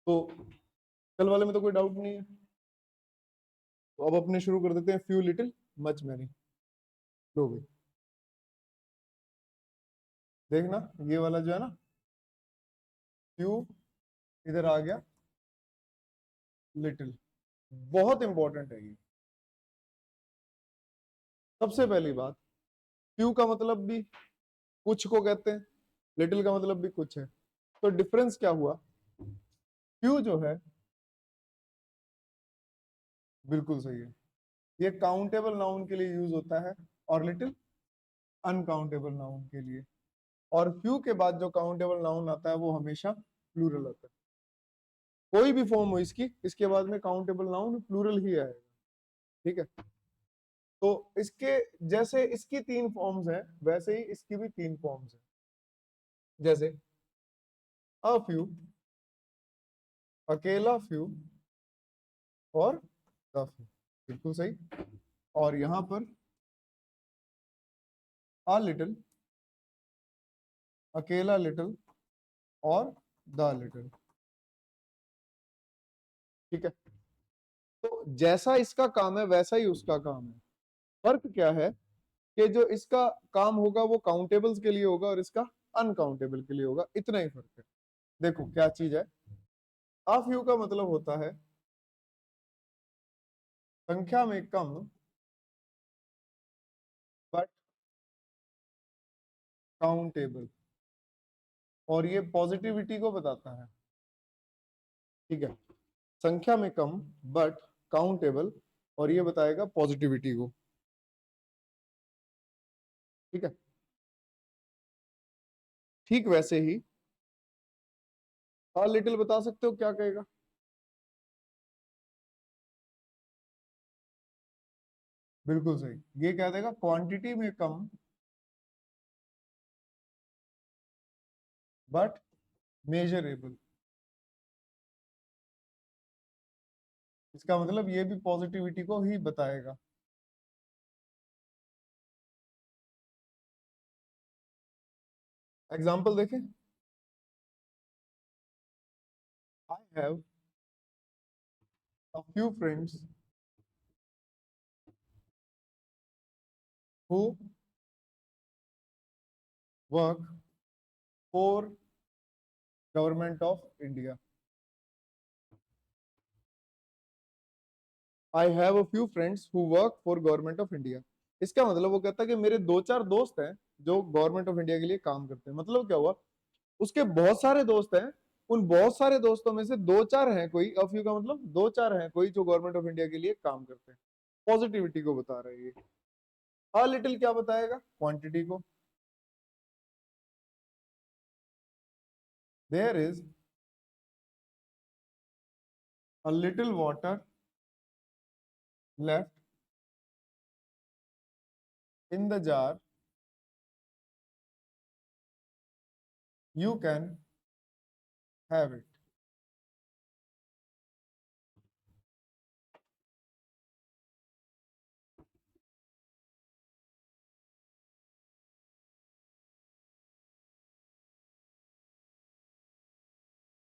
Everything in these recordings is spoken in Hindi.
तो कल वाले में तो कोई डाउट नहीं है। तो अब अपने शुरू कर देते हैं, फ्यू लिटिल मच मैनी। लो भाई देखना, ये वाला जो है ना, फ्यू इधर आ गया, लिटिल, बहुत इंपॉर्टेंट है ये। सबसे पहली बात, फ्यू का मतलब भी कुछ को कहते हैं, लिटिल का मतलब भी कुछ है। तो डिफरेंस क्या हुआ, फ्यू जो है, बिल्कुल सही है, ये काउंटेबल नाउन के लिए यूज होता है, और लिटिल अनकाउंटेबल नाउन के लिए। और फ्यू के बाद जो काउंटेबल नाउन आता है वो हमेशा प्लूरल आता है। कोई भी फॉर्म हो इसकी, इसके बाद में काउंटेबल नाउन प्लूरल ही आएगा। ठीक है, तो इसके जैसे इसकी तीन फॉर्म्स हैं, वैसे ही इसकी भी तीन फॉर्म्स हैं। जैसे अ फ्यू, अकेला फ्यू, और द फ्यू, बिल्कुल सही। और यहां पर अ लिटिल, अकेला लिटिल, और द लिटिल। ठीक है, तो जैसा इसका काम है वैसा ही उसका काम है। फर्क क्या है कि जो इसका काम होगा वो काउंटेबल्स के लिए होगा और इसका अनकाउंटेबल के लिए होगा, इतना ही फर्क है। देखो क्या चीज है, हाफ यू का मतलब होता है संख्या में कम बट काउंटेबल, और ये पॉजिटिविटी को बताता है। ठीक है, संख्या में कम बट काउंटेबल, और ये बताएगा पॉजिटिविटी को। ठीक है, ठीक वैसे ही लिटिल बता सकते हो क्या कहेगा? बिल्कुल सही, ये क्या देगा, क्वांटिटी में कम बट मेजरेबल। इसका मतलब ये भी पॉजिटिविटी को ही बताएगा। एग्जाम्पल देखें, I have a few friends who work for government of India. I have a few friends who work for government of India. इसका मतलब वो कहता है कि मेरे दो चार दोस्त हैं जो गवर्नमेंट ऑफ इंडिया के लिए काम करते हैं। मतलब क्या हुआ, उसके बहुत सारे दोस्त हैं, उन बहुत सारे दोस्तों में से दो चार हैं कोई, अ फ्यू का मतलब दो चार हैं कोई जो गवर्नमेंट ऑफ इंडिया के लिए काम करते हैं। पॉजिटिविटी को बता रहे हैं ये। अ लिटिल क्या बताएगा, क्वांटिटी को। There is a little water left in the jar, you can have it.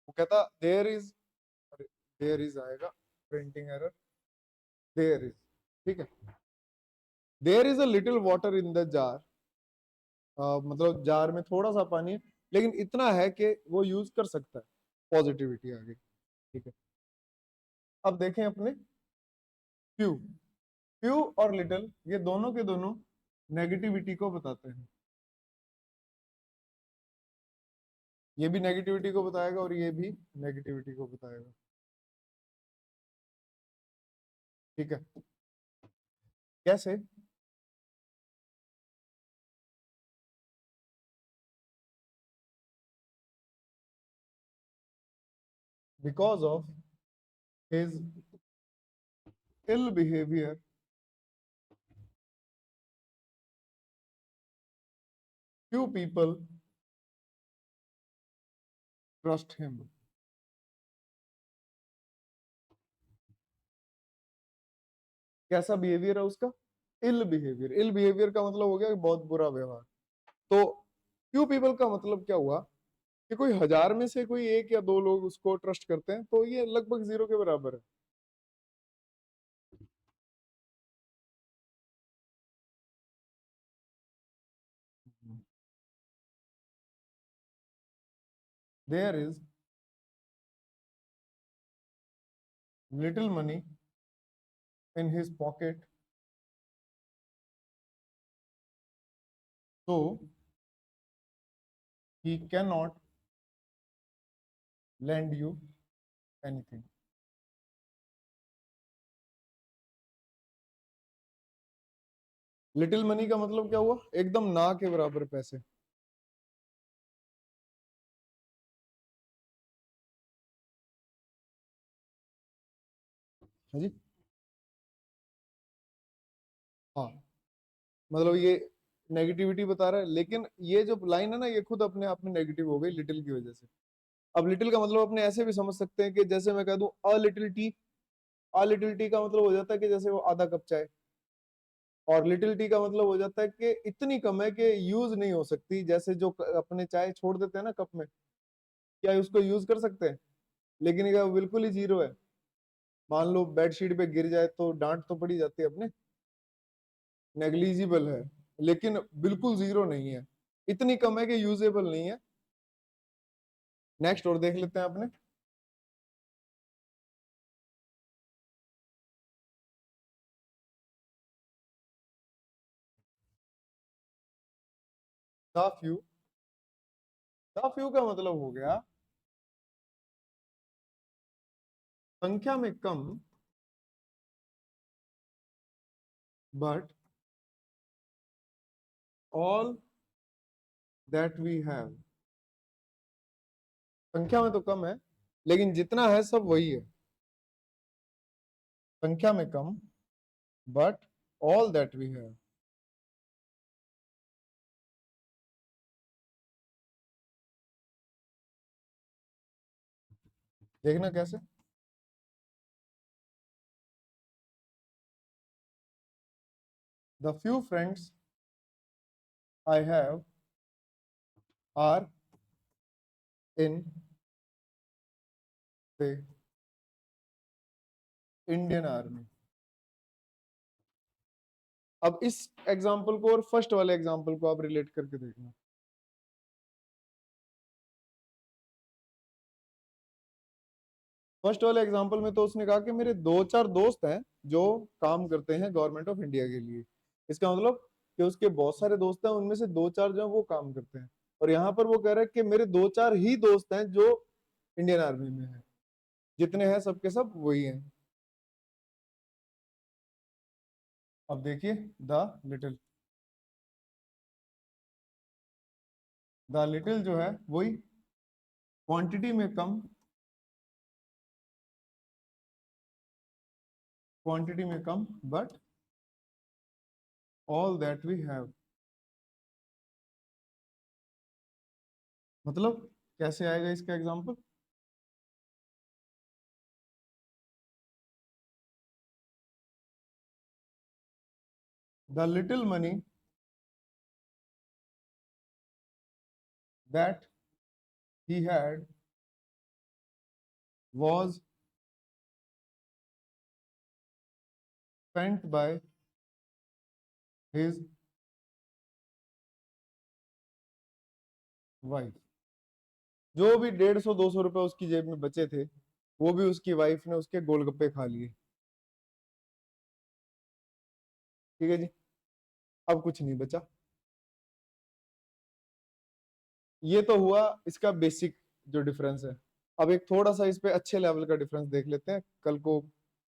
वो कहता देयर इज आएगा, प्रिंटिंग एरर, देयर इज। ठीक है, there is a little water in the jar, मतलब जार में थोड़ा सा पानी है, लेकिन इतना है कि वो यूज कर सकता है। पॉजिटिविटी आ गई। ठीक है, अब देखें अपने फ्यू। फ्यू और लिटिल ये दोनों के दोनों नेगेटिविटी को बताते हैं। ये भी नेगेटिविटी को बताएगा और ये भी नेगेटिविटी को बताएगा। ठीक है, कैसे? Because of his ill behaviour, few people trust him. कैसा बिहेवियर है उसका, इल बिहेवियर। इल बिहेवियर का मतलब हो गया कि बहुत बुरा व्यवहार। तो फ्यू पीपल का मतलब क्या हुआ, कि कोई 1000 में से कोई एक या दो लोग उसको ट्रस्ट करते हैं, तो ये लगभग जीरो के बराबर है। There is little money in his pocket, so he cannot lend you anything. Little money का मतलब क्या हुआ? एकदम ना के बराबर पैसे। हाँ जी, हाँ, मतलब ये नेगेटिविटी बता रहा है, लेकिन ये जो लाइन है ना, ये खुद अपने आप में नेगेटिव हो गई लिटिल की वजह से। अब लिटिल का मतलब अपने ऐसे भी समझ सकते हैं कि जैसे मैं कह दूं a little T, a little T का मतलब हो जाता है कि जैसे वो आधा कप चाय, और लिटिल टी का मतलब हो जाता है कि इतनी कम है कि यूज नहीं हो सकती। जैसे जो अपने चाय छोड़ देते हैं ना कप में, क्या उसको यूज कर सकते हैं? लेकिन ये बिल्कुल ही जीरो है। मान लो बेडशीट पे गिर जाए तो डांट तो पड़ी जाती है अपने, नेग्लिजिबल है, लेकिन बिल्कुल जीरो नहीं है, इतनी कम है कि यूजेबल नहीं है। नेक्स्ट और देख लेते हैं अपने। द फ्यू, द फ्यू का मतलब हो गया संख्या में कम, but all that we have. संख्या में तो कम है, लेकिन जितना है सब वही है। संख्या में कम, but all that we have. देखना कैसे। The few friends I have are in the Indian army. अब इस एग्जाम्पल को और फर्स्ट वाले एग्जाम्पल को आप रिलेट करके देखना। फर्स्ट वाले एग्जाम्पल में तो उसने कहा कि मेरे दो चार दोस्त हैं जो काम करते हैं गवर्नमेंट ऑफ इंडिया के लिए। इसका मतलब कि उसके बहुत सारे दोस्त हैं, उनमें से दो चार जो हैं वो काम करते हैं। और यहाँ पर वो कह रहा है कि मेरे दो चार ही दोस्त हैं जो इंडियन आर्मी में हैं, जितने हैं सबके सब वही हैं। अब देखिए द लिटिल, द लिटिल जो है वही क्वांटिटी में कम, क्वांटिटी में कम, but all that we have. मतलब कैसे आएगा इसका example? The little money that he had was spent by his wife। जो भी 150-200 रुपए उसकी जेब में बचे थे, वो भी उसकी वाइफ ने उसके गोलगप्पे खा लिए। ठीक है जी, अब कुछ नहीं बचा। ये तो हुआ इसका बेसिक जो डिफरेंस है। अब एक थोड़ा सा इस पे अच्छे लेवल का डिफरेंस देख लेते हैं। कल को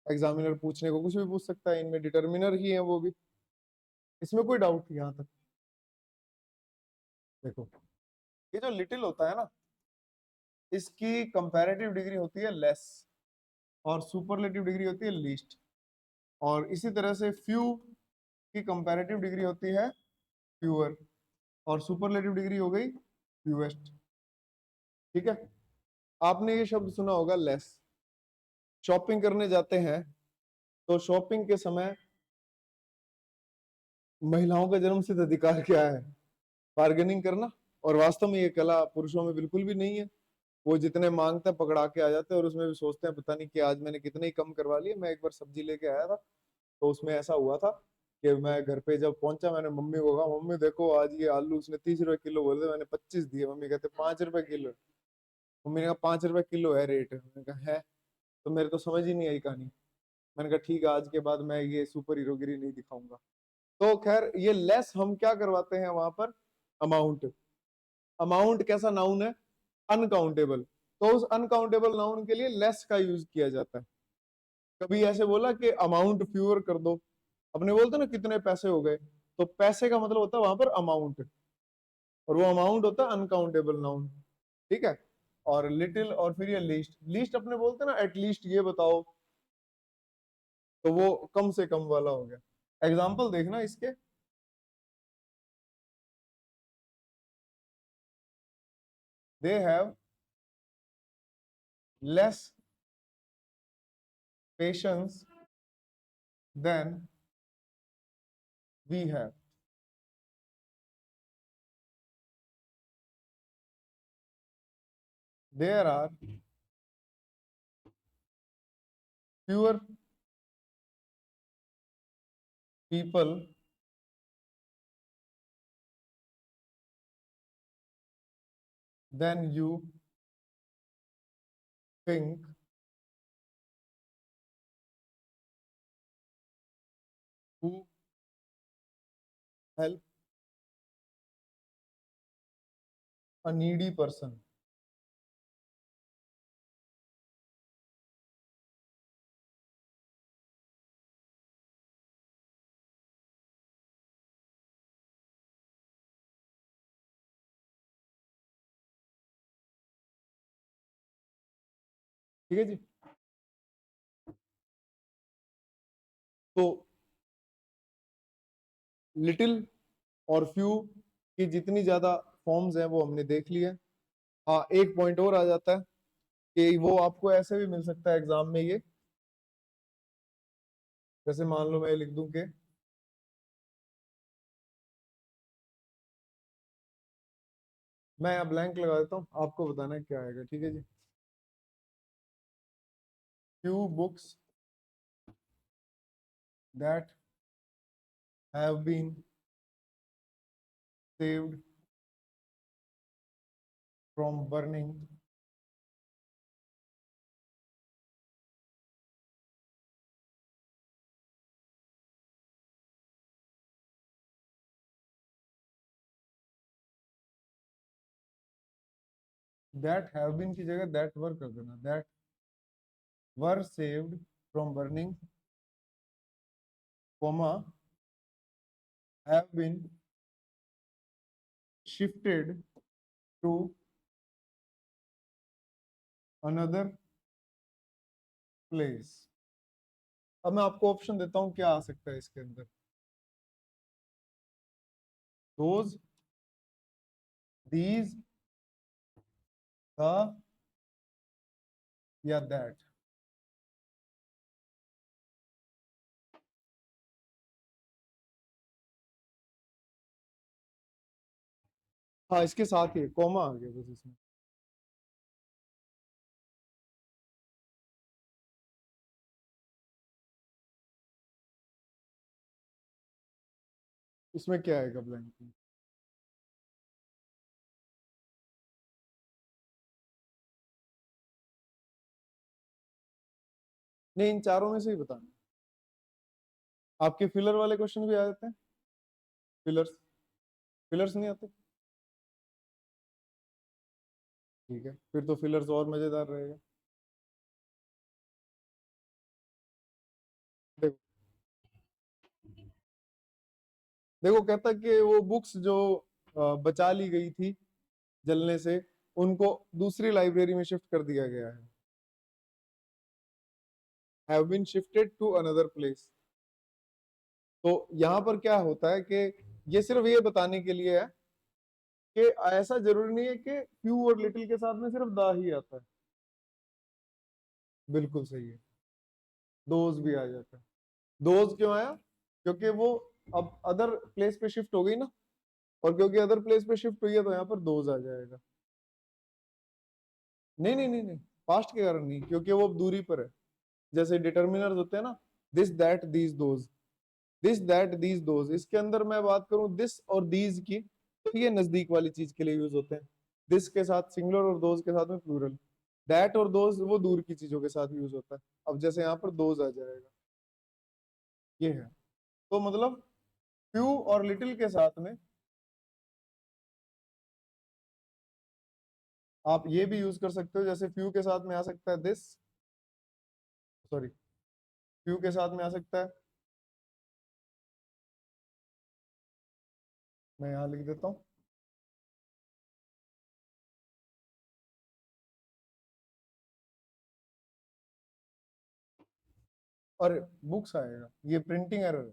एग्जामिनर पूछने को कुछ भी पूछ सकता है, इनमें डिटर्मिनर ही है वो भी, इसमें कोई डाउट नहीं। यहाँ तक देखो, ये जो लिटिल होता है ना, इसकी कंपैरेटिव डिग्री होती है लेस, और सुपरलेटिव डिग्री होती है लीस्ट। और इसी तरह से फ्यू की कंपैरेटिव डिग्री होती है फ्यूअर, और सुपरलेटिव डिग्री हो गई फ्यूएस्ट। ठीक है, आपने ये शब्द सुना होगा लेस। शॉपिंग करने जाते हैं तो शॉपिंग के समय महिलाओं का जन्मसिद्ध अधिकार क्या है? बार्गेनिंग करना। और वास्तव में ये कला पुरुषों में बिल्कुल भी नहीं है। वो जितने मांगते हैं पकड़ा के आ जाते हैं और उसमें भी सोचते हैं पता नहीं कि आज मैंने कितने ही कम करवा लिए। मैं एक बार सब्जी लेके आया था, तो उसमें ऐसा हुआ था कि मैं घर पे जब पहुंचा मैंने मम्मी को कहा, मम्मी देखो आज ये आलू उसने 30 रुपए किलो बोले थे, मैंने 25 दिए। मम्मी कहते 5 रुपए किलो। मम्मी ने कहा 5 रुपए किलो है रेट। मैंने कहा है, तो मेरे तो समझ ही नहीं आई कहानी। मैंने कहा ठीक है, आज के बाद मैं ये सुपर हीरोगिरी नहीं दिखाऊंगा। तो खैर ये लेस हम क्या करवाते हैं वहां पर, अमाउंट। अमाउंट कैसा नाउन है, अनकाउंटेबल। तो उस अनकाउंटेबल नाउन के लिए लेस का यूज किया जाता है। कभी ऐसे बोला कि अमाउंट फ्यूअर कर दो, अपने बोलते ना कितने पैसे हो गए, तो पैसे का मतलब होता है वहां पर अमाउंट, और वो अमाउंट होता है अनकाउंटेबल नाउन। ठीक है। और लिटिल और फिर ये लीस्ट। लीस्ट अपने बोलते हैं ना एटलीस्ट ये बताओ, तो वो कम से कम वाला हो गया। एग्जाम्पल देखना इसके, they have less patience than we have. There are fewer people than you think who help a needy person। ठीक है जी। तो लिटिल और फ्यू की जितनी ज्यादा फॉर्म्स हैं वो हमने देख ली है। हाँ, एक पॉइंट और आ जाता है कि वो आपको ऐसे भी मिल सकता है एग्जाम में ये, जैसे मान लो मैं लिख दूं कि मैं यहाँ ब्लैंक लगा देता हूँ, आपको बताना है क्या आएगा। ठीक है जी। Few books that have been saved from burning that have been की जगह that were कर देना, that were saved from burning, comma have been shifted to another place। अब मैं आपको ऑप्शन देता हूँ क्या आ सकता है इसके अंदर, those, these, the या that। हाँ, इसके साथ ही कॉमा आ गया बस इसमें। इसमें क्या आएगा ब्लैंक में? नहीं, इन चारों में से ही बताना। आपके फिलर वाले क्वेश्चन भी आ जाते हैं, फिलर्स। फिलर्स नहीं आते? ठीक है, फिर तो फिलर्स और मजेदार रहेगा। देखो, देखो कहता कि वो बुक्स जो बचा ली गई थी जलने से, उनको दूसरी लाइब्रेरी में शिफ्ट कर दिया गया है। Have been shifted to another place. तो यहाँ पर क्या होता है कि ये सिर्फ ये बताने के लिए है कि ऐसा जरूरी नहीं है कि फ्यू और लिटिल के साथ में सिर्फ द ही आता है। बिल्कुल सही है, दोज भी आ जाता है। दोज क्यों आया? क्योंकि वो अब अदर प्लेस पे शिफ्ट हो गई ना, और क्योंकि अदर प्लेस पे शिफ्ट हुई है तो यहाँ पर दोज आ जाएगा। नहीं नहीं नहीं नहीं, पास्ट के कारण नहीं, क्योंकि वो दूरी पर है। जैसे डिटर्मिनर्स होते हैं ना, this that these those, this that these those, इसके अंदर मैं बात करूं दिस और दीज की, तो ये नजदीक वाली चीज के लिए यूज होते हैं। दिस के साथ सिंगुलर और दोज के साथ में प्लूरल। दैट और दोज वो दूर की चीजों के साथ यूज होता है। अब जैसे यहाँ पर दोज आ जाएगा, ये है। तो मतलब फ्यू और लिटिल के साथ में आप ये भी यूज कर सकते हो, जैसे फ्यू के साथ में आ सकता है दिस, सॉरी, फ्यू के साथ में आ सकता है, मैं यहाँ लिख देता हूँ, और बुक्स आएगा, ये प्रिंटिंग एरर है।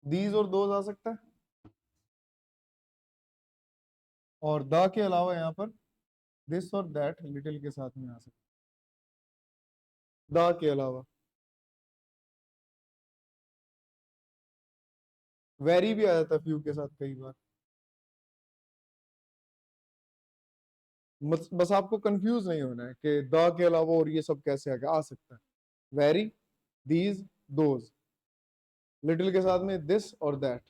दीज और दोज आ सकता है, और द के अलावा यहाँ पर दिस और दैट लिटिल के साथ में आ सकता है, द के अलावा। वेरी भी आ जाता है फ्यू के साथ कई बार। बस आपको कंफ्यूज नहीं होना है कि द के अलावा और ये सब कैसे आ सकता है। वेरी, दीज, दोज, लिटिल के साथ में दिस और दैट।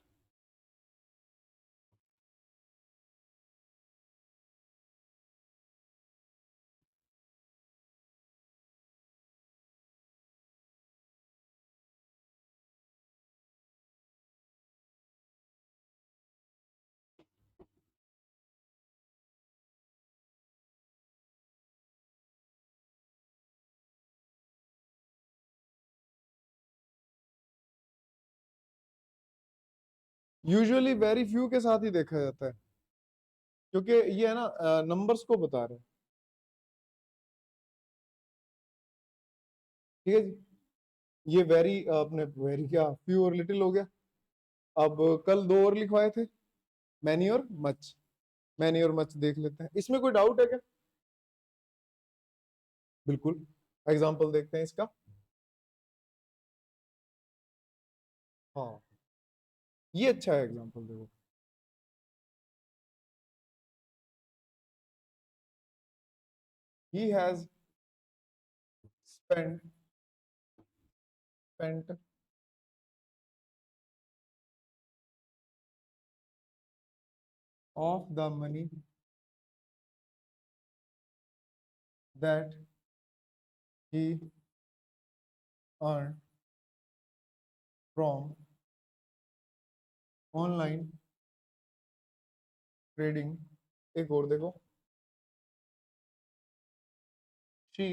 यूजुअली वेरी फ्यू के साथ ही देखा जाता है, क्योंकि ये है ना, नंबर्स को बता रहे हैं। ठीक है जी। ये वेरी, आपने वेरी क्या, फ्यू और लिटिल हो गया। अब कल दो और लिखवाए थे, मैनी और मच। मैनी और मच देख लेते हैं, इसमें कोई डाउट है क्या? बिल्कुल, एग्जाम्पल देखते हैं इसका। हाँ, ये अच्छा है एग्जाम्पल, देखो। He has spent spent of the money that he earn from online trading. एक और देखो, she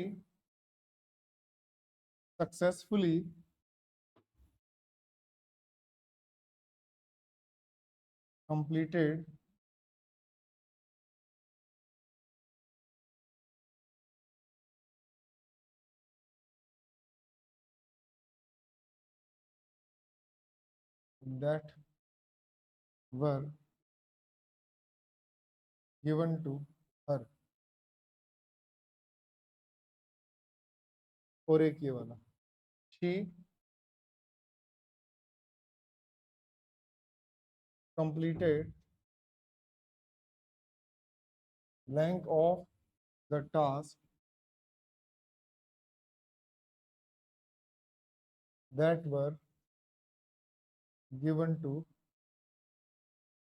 successfully completed that were given to her। और एक ये वाला, she completed blank of the task that were given to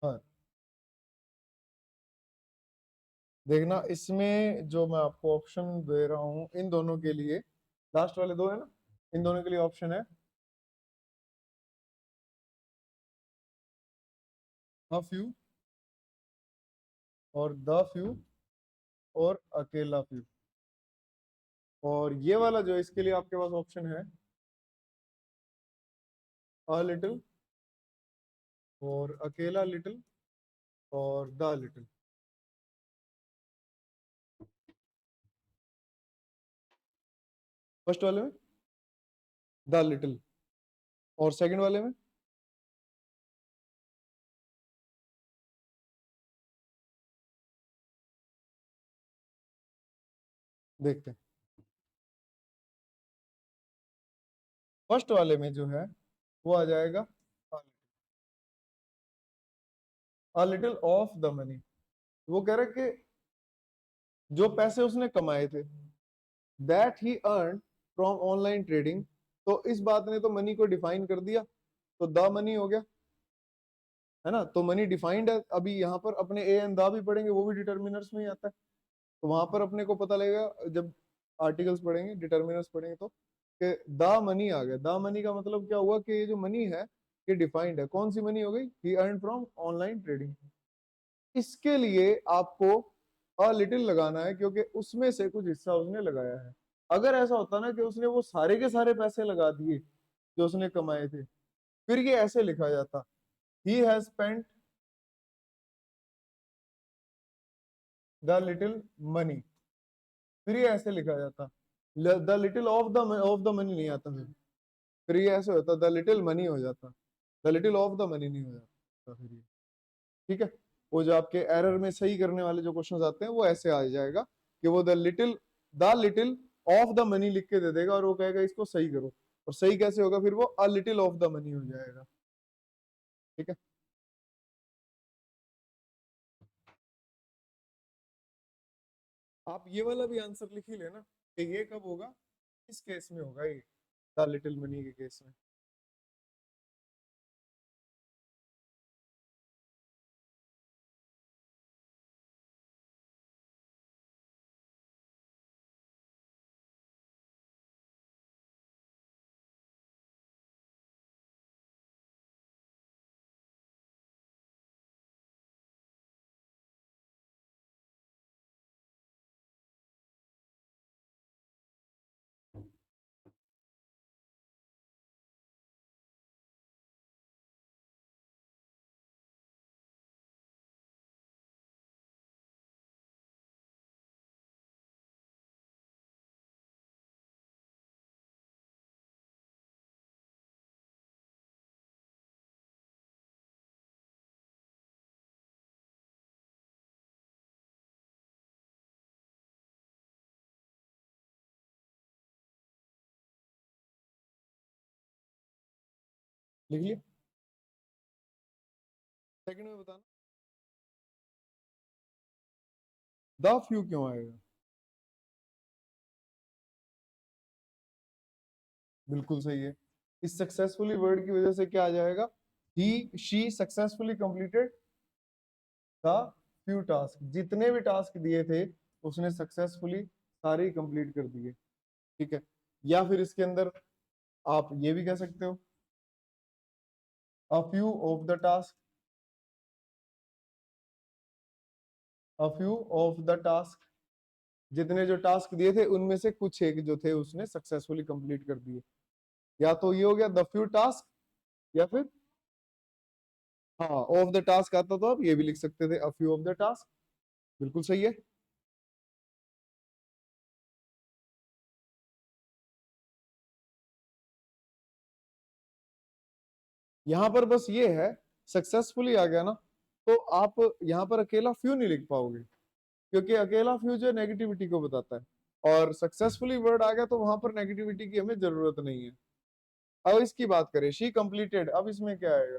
her। देखना, इसमें जो मैं आपको ऑप्शन दे रहा हूं इन दोनों के लिए, लास्ट वाले दो है ना, इन दोनों के लिए ऑप्शन है अ फ्यू और द फ्यू और अकेला फ्यू। और ये वाला जो इसके लिए आपके पास ऑप्शन है अ लिटिल और अकेला लिटिल और द लिटिल। फर्स्ट वाले में द लिटिल, और सेकंड वाले में देखते हैं। फर्स्ट वाले में जो है वो आ जाएगा a little of the money. वो कह रहे कि जो पैसे उसने कमाए थे that he earn from online trading, तो इस बात ने तो मनी को डिफाइन कर दिया, तो द मनी हो गया, है ना। तो मनी डिफाइंड है। अभी यहाँ पर अपने ए एंड द भी पढ़ेंगे, वो भी डिटर्मिनर्स में ही आता है, तो वहां पर अपने को पता लगेगा जब आर्टिकल्स पढ़ेंगे, डिटर्मिनर्स पढ़ेंगे तो, कि द मनी आ गया। द मनी का मतलब क्या हुआ कि ये जो मनी है ये डिफाइंड है। कौन सी मनी हो गई? ही अर्न फ्रॉम ऑनलाइन ट्रेडिंग। इसके लिए आपको अ लिटिल लगाना है क्योंकि उसमें से कुछ हिस्सा उसने लगाया है। अगर ऐसा होता ना कि उसने वो सारे के सारे पैसे लगा दिए जो उसने कमाए थे, फिर ये ऐसे लिखा जाता, he has spent the little money, फिर ये ऐसे लिखा जाता। The little of the money नहीं आता, फिर ये ऐसे होता, द लिटिल मनी हो जाता, the little of the money नहीं हो जाता फिर ये। ठीक है, वो जो आपके एरर में सही करने वाले जो क्वेश्चंस आते हैं वो ऐसे आ जाएगा कि वो the little of the money लिख के दे देगा और वो कहेगा इसको सही करो। और सही कैसे होगा? फिर वो a little of the money हो जाएगा। ठीक है, आप ये वाला भी आंसर लिख ही लेना कि ये कब होगा, इस केस में होगा ये, द लिटिल मनी के केस में। लिख लिया? सेकंड में बताना द फ्यू क्यों आएगा। बिल्कुल सही है। इस सक्सेसफुली वर्ड की वजह से क्या आ जाएगा? He she successfully completed the few task, जितने भी टास्क दिए थे उसने सक्सेसफुली सारे ही कंप्लीट कर दिए। ठीक है, या फिर इसके अंदर आप ये भी कह सकते हो a few of the task, a few of the task, जितने जो टास्क दिए थे उनमें से कुछ एक जो थे उसने सक्सेसफुली कंप्लीट कर दिए। या तो ये हो गया द फ्यू टास्क, या फिर हाँ ऑफ द टास्क आता तो आप ये भी लिख सकते थे a few of the task. बिल्कुल सही है। यहाँ पर बस ये है, सक्सेसफुली आ गया ना, तो आप यहाँ पर अकेला फ्यू नहीं लिख पाओगे क्योंकि अकेला फ्यू जो नेगेटिविटी को बताता है, और सक्सेसफुली वर्ड आ गया तो वहां पर नेगेटिविटी की हमें जरूरत नहीं है। अब इसकी बात करें, शी कंप्लीटेड, अब इसमें क्या आएगा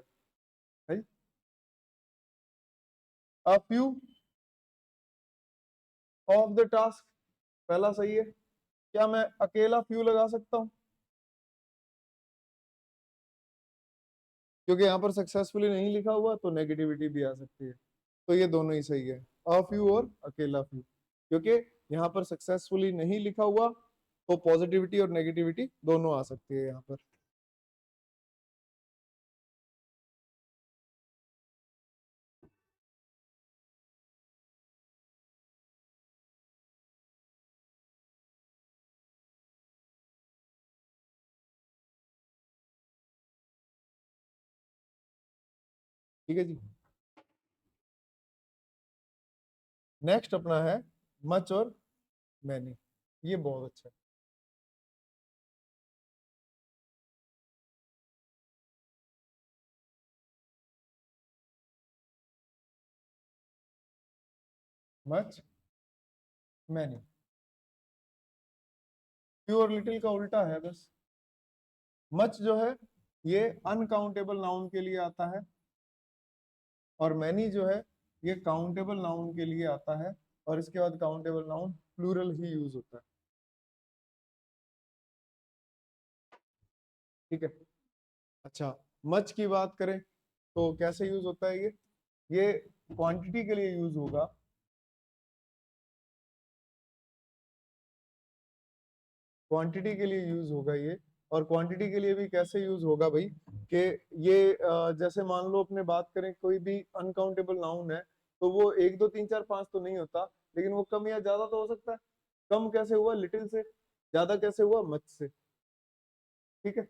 भाई? A few of the task, पहला सही है। क्या मैं अकेला फ्यू लगा सकता हूँ? क्योंकि यहाँ पर सक्सेसफुली नहीं लिखा हुआ तो नेगेटिविटी भी आ सकती है, तो ये दोनों ही सही है, अ फ्यू और अकेला फ्यू। क्योंकि यहाँ पर सक्सेसफुली नहीं लिखा हुआ तो पॉजिटिविटी और नेगेटिविटी दोनों आ सकती है यहाँ पर। ठीक है जी। नेक्स्ट अपना है मच और मैनी। ये बहुत अच्छा है। मच मैनी, फ्यू और लिटिल का उल्टा है बस। मच जो है ये अनकाउंटेबल नाउन के लिए आता है, और मैनी जो है ये काउंटेबल नाउन के लिए आता है, और इसके बाद काउंटेबल नाउन प्लूरल ही यूज होता है। ठीक है। अच्छा, मच की बात करें तो कैसे यूज होता है ये क्वांटिटी के लिए यूज होगा। क्वांटिटी के लिए यूज होगा ये, और क्वांटिटी के लिए भी कैसे यूज होगा भाई, कि ये जैसे मान लो अपने बात करें कोई भी अनकाउंटेबल नाउन है, तो वो 1 2 3 4 5 तो नहीं होता, लेकिन वो कम या ज्यादा तो हो सकता है। कम कैसे हुआ, लिटिल से, ज्यादा कैसे हुआ, मच से। ठीक है,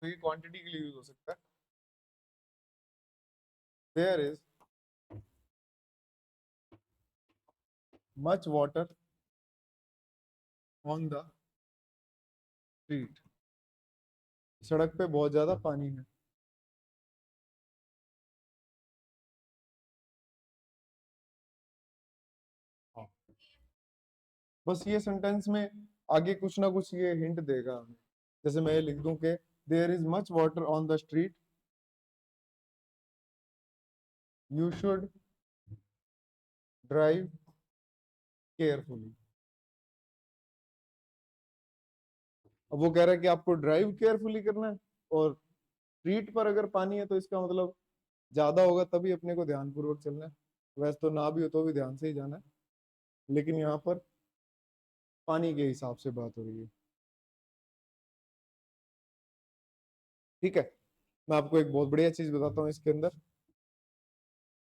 तो ये क्वांटिटी के लिए यूज हो सकता है। There is much water on the street, सड़क पे बहुत ज्यादा पानी है। हाँ। बस ये सेंटेंस में आगे कुछ ना कुछ ये हिंट देगा हमें। जैसे मैं ये लिख दूं कि there is much water on the street, you should drive carefully. अब वो कह रहा है कि आपको ड्राइव केयरफुली करना है, और स्ट्रीट पर अगर पानी है तो इसका मतलब ज्यादा होगा, तभी अपने को ध्यान पूर्वक चलना है। वैसे तो ना भी हो तो भी ध्यान से ही जाना है, लेकिन यहाँ पर पानी के हिसाब से बात हो रही है। ठीक है, मैं आपको एक बहुत बढ़िया चीज बताता हूँ इसके अंदर।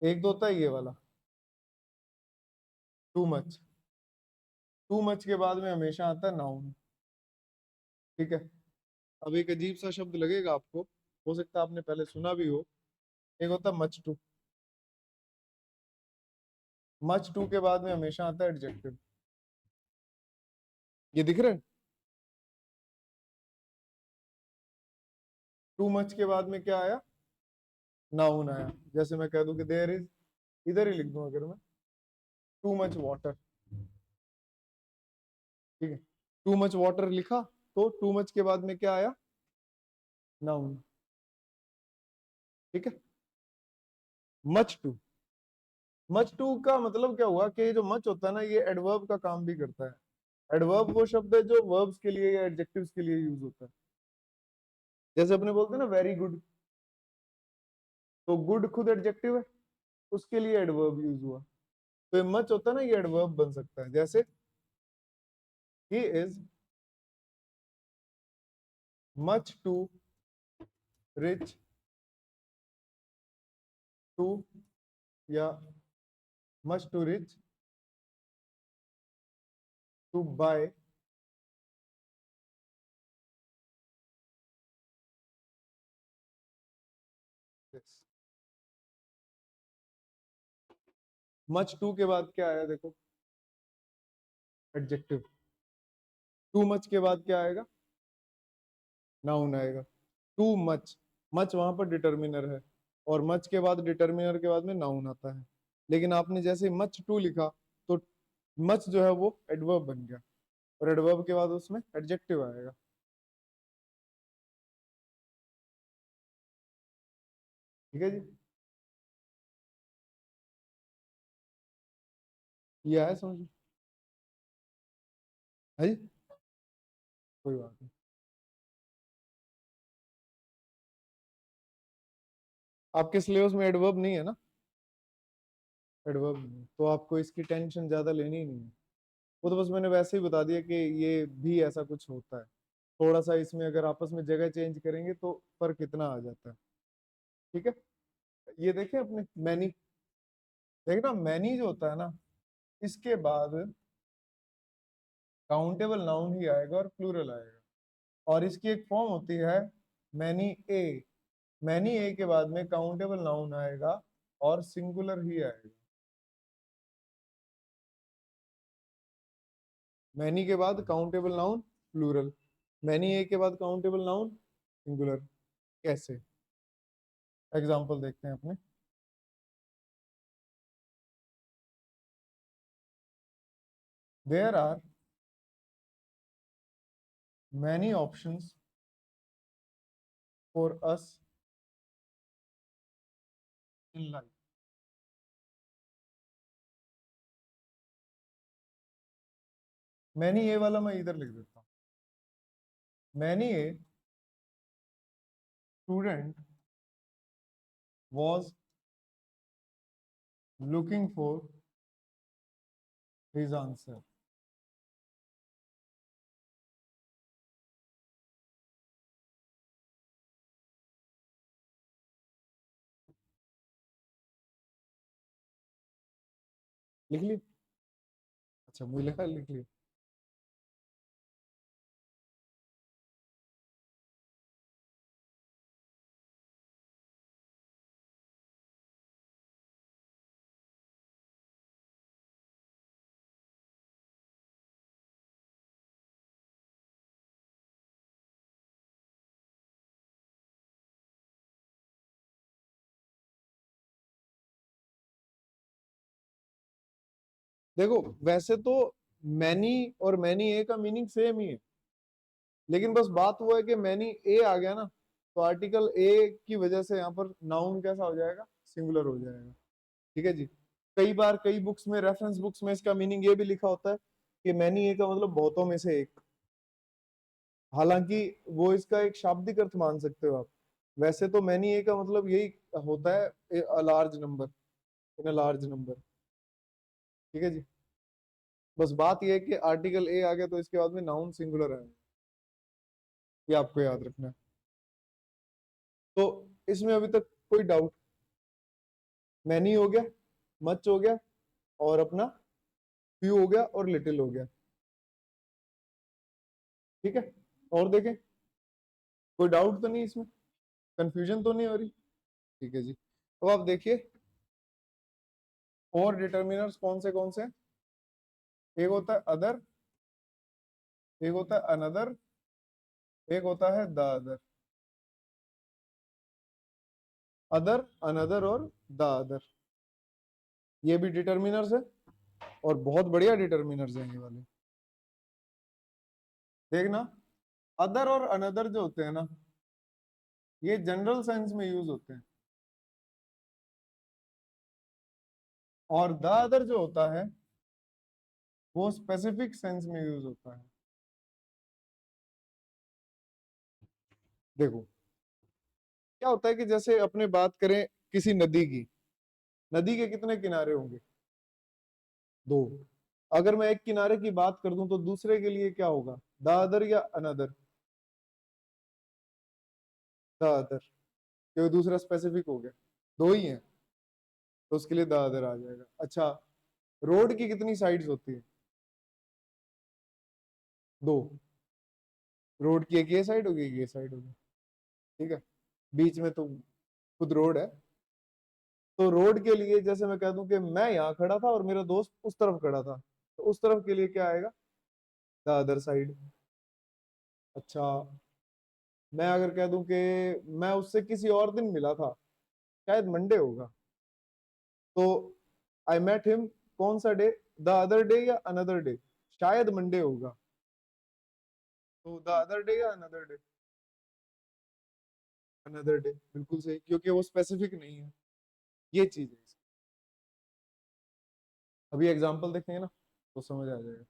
एक तो होता है ये वाला टू मच। टू मच के बाद में हमेशा आता है नाउन। ठीक है। अब एक अजीब सा शब्द लगेगा आपको, हो सकता है आपने पहले सुना भी हो। एक होता है मच टू। मच टू के बाद में हमेशा आता है एडजेक्टिव। ये दिख रहा है, टू मच के बाद में क्या आया, नाउन आया। जैसे मैं कह दूं कि देयर इज, इधर ही लिख दूं अगर मैं, टू मच वाटर। ठीक है, टू मच वाटर लिखा, तो टू मच के बाद में क्या आया, नाउन। ठीक है। मच टू, मच टू का मतलब क्या हुआ कि जो मच होता है ना, ये एडवर्ब का काम भी करता है। एडवर्ब वो शब्द है जो वर्ब्स के लिए या एडजेक्टिव्स के लिए यूज होता है। जैसे अपने बोलते हैं ना वेरी गुड, तो गुड खुद एडजेक्टिव है, उसके लिए एडवर्ब यूज हुआ। तो ये मच होता है ना, ये एडवर्ब बन सकता है। जैसे he is much too rich to, या much too rich to buy this. Much too के बाद क्या आया देखो, एडजेक्टिव। टू मच के बाद क्या आएगा, नाउन आएगा। टू मच, मच वहां पर डिटर्मिनर है, और मच के बाद डिटर्मिनर के बाद में नाउन आता है। लेकिन आपने जैसे मच टू लिखा, तो मच जो है वो एडवर्ब बन गया, और एडवर्ब के बाद उसमें एडजेक्टिव आएगा। ठीक है जी, ये आया समझ, है जी, कोई बात नहीं। आपके सिलेबस में एडवर्ब नहीं है ना, एडवर्ब नहीं है, तो आपको इसकी टेंशन ज्यादा लेनी ही नहीं है। वो तो बस मैंने वैसे ही बता दिया कि ये भी ऐसा कुछ होता है। थोड़ा सा इसमें अगर आपस में जगह चेंज करेंगे तो फर्क कितना आ जाता है। ठीक है। ये देखें अपने मैनी, देखना मैनी जो होता है ना, इसके बाद काउंटेबल नाउन ही आएगा और प्लूरल आएगा। और इसकी एक फॉर्म होती है मैनी ए। मैनी ए के बाद में काउंटेबल नाउन आएगा और सिंगुलर ही आएगा। मैनी के बाद countable noun plural, many a के बाद काउंटेबल नाउन सिंगुलर। कैसे, एग्जांपल देखते हैं अपने। There are many options for us in life. Many a वाला मैं इधर लिख देता हूँ. Many a student was looking for his answer. लिख ली? अच्छा मुझे लिखा लिख ली. देखो वैसे तो मैनी और मैनी ए का मीनिंग सेम ही है, लेकिन बस बात वो है कि मैनी ए आ गया ना, तो आर्टिकल ए की वजह से यहाँ पर नाउन कैसा हो जाएगा, सिंगुलर हो जाएगा. ठीक है जी. कई बार कई बुक्स में, रेफरेंस बुक्स में इसका मीनिंग ये भी लिखा होता है कि मैनी ए का मतलब बहुतों में से एक. हालांकि वो इसका एक शाब्दिक अर्थ मान सकते हो आप. वैसे तो मैनी ए का मतलब यही होता है, a large number, in a large number. ठीक है जी. बस बात यह है कि आर्टिकल ए आ गया तो इसके बाद में नाउन सिंगुलर है, ये आपको याद रखना है. तो इसमें अभी तक कोई डाउट? मैनी हो गया, मच हो गया, और अपना फ्यू हो गया, और लिटिल हो गया. ठीक है. और देखें, कोई डाउट तो नहीं इसमें, कंफ्यूजन तो नहीं हो रही? ठीक है जी. अब आप देखिए और डिटर्मिनर्स कौन से हैं. एक होता है अदर, एक होता है अनदर, एक होता है द अदर. अदर, अनदर और द अदर, ये भी डिटर्मिनर्स है, और बहुत बढ़िया डिटर्मिनर्स हैं ये वाले. देखना, अदर और अनदर जो होते हैं ना, ये जनरल सेंस में यूज होते हैं, और द अदर जो होता है वो स्पेसिफिक सेंस में यूज होता है. देखो क्या होता है कि जैसे अपने बात करें किसी नदी की, नदी के कितने किनारे होंगे? दो. अगर मैं एक किनारे की बात कर दूं तो दूसरे के लिए क्या होगा, द अदर या अनदर? द अदर, क्योंकि दूसरा स्पेसिफिक हो गया, दो ही है, तो उसके लिए द अदर आ जाएगा. अच्छा, रोड की कितनी साइड्स होती है? दो. रोड की एक ये साइड होगी, एक ये साइड होगी. ठीक है. बीच में तो खुद रोड है. तो रोड के लिए जैसे मैं कह दूं कि मैं यहाँ खड़ा था और मेरा दोस्त उस तरफ खड़ा था, तो उस तरफ के लिए क्या आएगा, द अदर साइड. अच्छा, मैं अगर कह दूं कि मैं उससे किसी और दिन मिला था, शायद मंडे होगा, तो आई मेट हिम कौन सा डे, द अदर डे या अनदर डे? शायद मंडे होगा, तो द अदर डे या अनदर डे? अनदर डे, बिल्कुल सही, क्योंकि वो स्पेसिफिक नहीं है. ये चीज है. अभी एग्जांपल देखेंगे ना तो समझ आ जाएगा.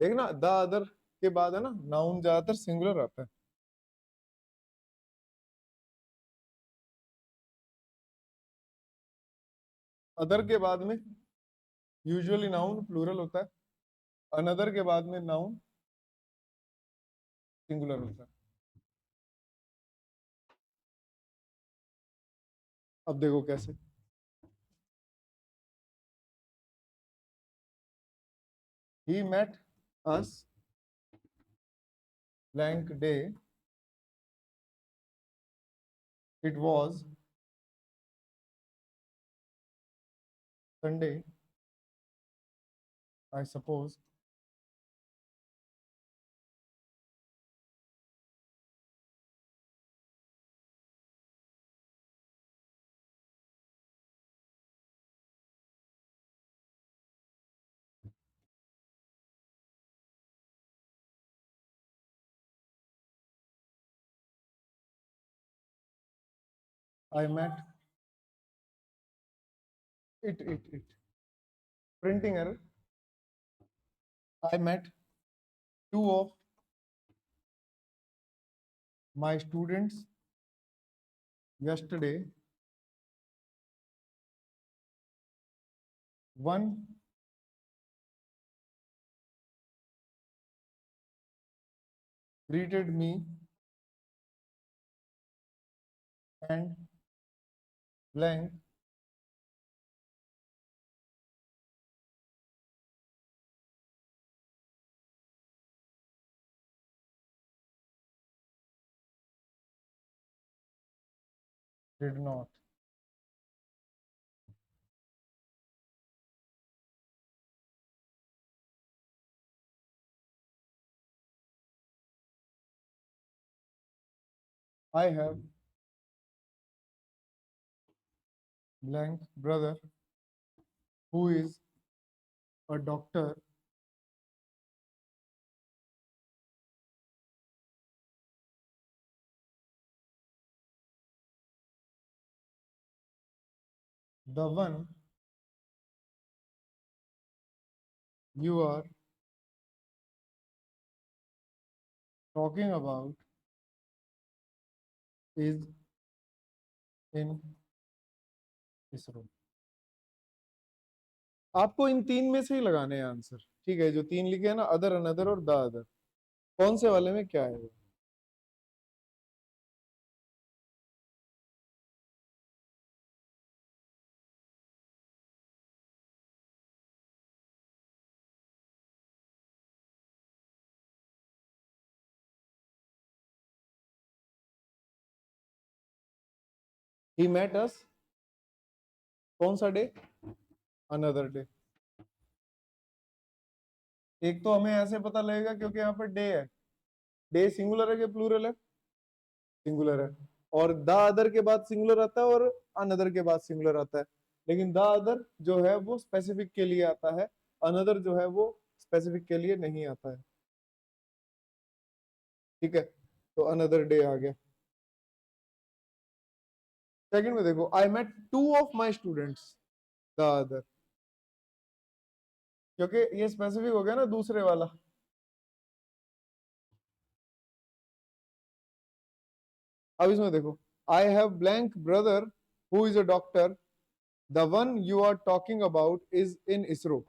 देखना, द अदर के बाद है ना, नाउन ज्यादातर सिंगुलर आता है. अदर के बाद में यूजुअली नाउन प्लूरल होता है, अनदर के बाद में नाउन सिंगुलर होता है. अब देखो कैसे. He met us blank day, it was Sunday, I suppose. I met it printing error. I met two of my students yesterday. One greeted me and blank did not. I have blank brother who is a doctor. The one you are talking about is in ISRO. आपको इन तीन में से ही लगाने हैं आंसर, ठीक है? जो तीन लिखे हैं ना, अदर, अनदर और द अदर, कौन से वाले में क्या है? He met us, कौन सा डे? Another day. एक तो हमें ऐसे पता लगेगा क्योंकि यहाँ पर डे है। डे सिंगुलर है कि प्लूरल है? सिंगुलर है। और द अदर के बाद सिंगुलर आता है और अनदर के बाद सिंगुलर आता है, लेकिन द अदर जो है वो स्पेसिफिक के लिए आता है, अनदर जो है वो स्पेसिफिक के लिए नहीं आता है, ठीक है? तो अनदर डे आ गया। सेकंड में देखो, I met two of my students the other, क्योंकि ये स्पेसिफिक हो गया ना दूसरे वाला। अब इसमें देखो, I have blank brother who is a doctor, the one you are talking about is in ISRO.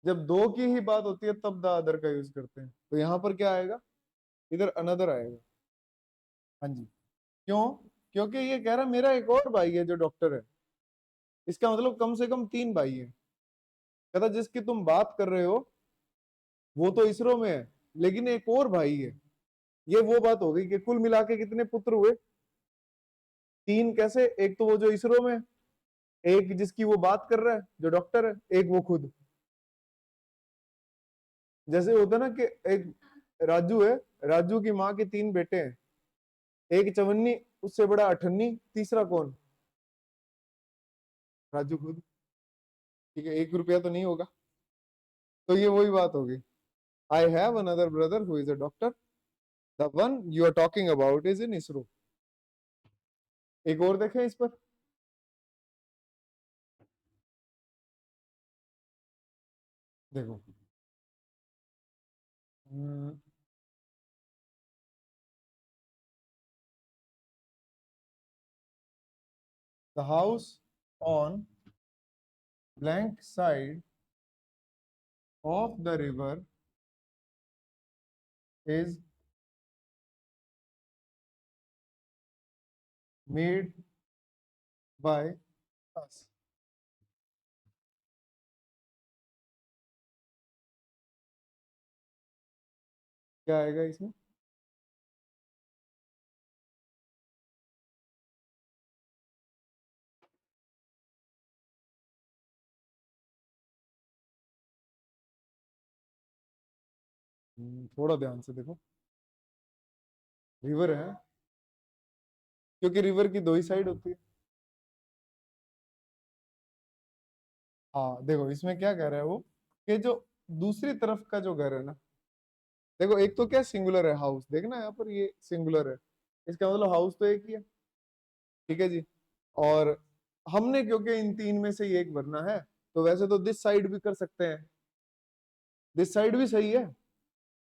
जब दो की ही बात होती है तब द अदर का यूज करते हैं, तो यहां पर क्या आएगा? इधर अनदर आएगा। हाँ जी। क्यों? क्योंकि ये कह रहा मेरा एक और भाई है जो डॉक्टर है, इसका मतलब कम से कम तीन भाई है। कहता जिसकी तुम बात कर रहे हो वो तो इसरो में है, लेकिन एक और भाई है। ये वो बात हो गई कि कुल मिला के कितने पुत्र हुए? तीन। कैसे? एक तो वो जो इसरो में, एक जिसकी वो बात कर रहा है जो डॉक्टर है, एक वो खुद। जैसे होता ना कि एक राजू है, राजू की माँ के तीन बेटे हैं, एक चवन्नी, उससे बड़ा अठन्नी, तीसरा कौन? राजू खुद। ठीक है, 1 रुपया तो नहीं होगा। तो ये वही बात होगी। I have another brother who is a doctor, the one you are talking about is in ISRO. एक और देखें इस पर। देखो, the house on blank side of the river is made by us. क्या आएगा इसमें? थोड़ा ध्यान से देखो, रिवर है, क्योंकि रिवर की दो ही साइड होती है। हाँ देखो, इसमें क्या कह रहा है वो, कि जो दूसरी तरफ का जो घर है ना, देखो एक तो क्या सिंगुलर है हाउस, देखना यहाँ पर ये सिंगुलर है, इसका मतलब हाउस तो एक ही है, ठीक है जी। और हमने क्योंकि इन तीन में से ही एक भरना है, तो वैसे तो दिस साइड भी कर सकते हैं, दिस साइड भी सही है,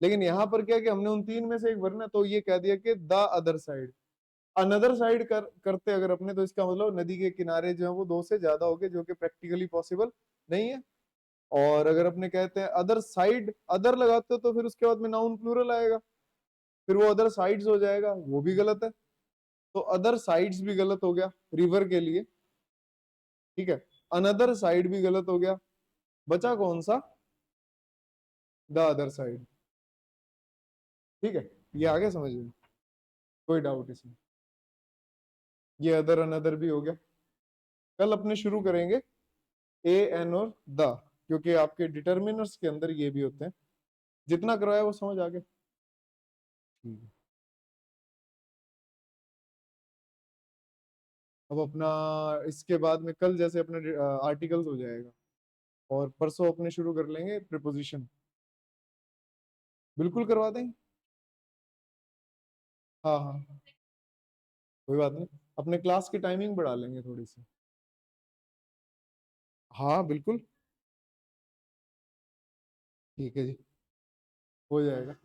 लेकिन यहाँ पर क्या है कि हमने उन तीन में से एक भरना, तो ये कह दिया कि the other side. Another side करते अगर अपने, तो इसका मतलब नदी के किनारे जो है वो दो से ज्यादा हो गए, जो कि प्रैक्टिकली पॉसिबल नहीं है। और अगर अपने कहते हैं अदर साइड, अदर लगाते हो तो फिर उसके बाद में नाउन प्लूरल आएगा, फिर वो अदर साइड्स हो जाएगा, वो भी गलत है। तो अदर साइड्स भी गलत हो गया रिवर के लिए, ठीक है। अनदर साइड भी गलत हो गया, बचा कौन सा, द अदर साइड, ठीक है। ये आगे समझ में, कोई डाउट इसमें, ये अदर अनदर भी हो गया। कल अपने शुरू करेंगे ए एन और द, क्योंकि आपके डिटर्मिनर्स के अंदर ये भी होते हैं। जितना करवाया वो समझ आ गया, ठीक है। अब अपना इसके बाद में कल जैसे अपना आर्टिकल्स हो जाएगा, और परसों अपने शुरू कर लेंगे प्रीपोजिशन, बिल्कुल करवा देंगे। हाँ हाँ, कोई बात नहीं, अपने क्लास की टाइमिंग बढ़ा लेंगे थोड़ी सी। हाँ बिल्कुल, ठीक है जी, हो जाएगा।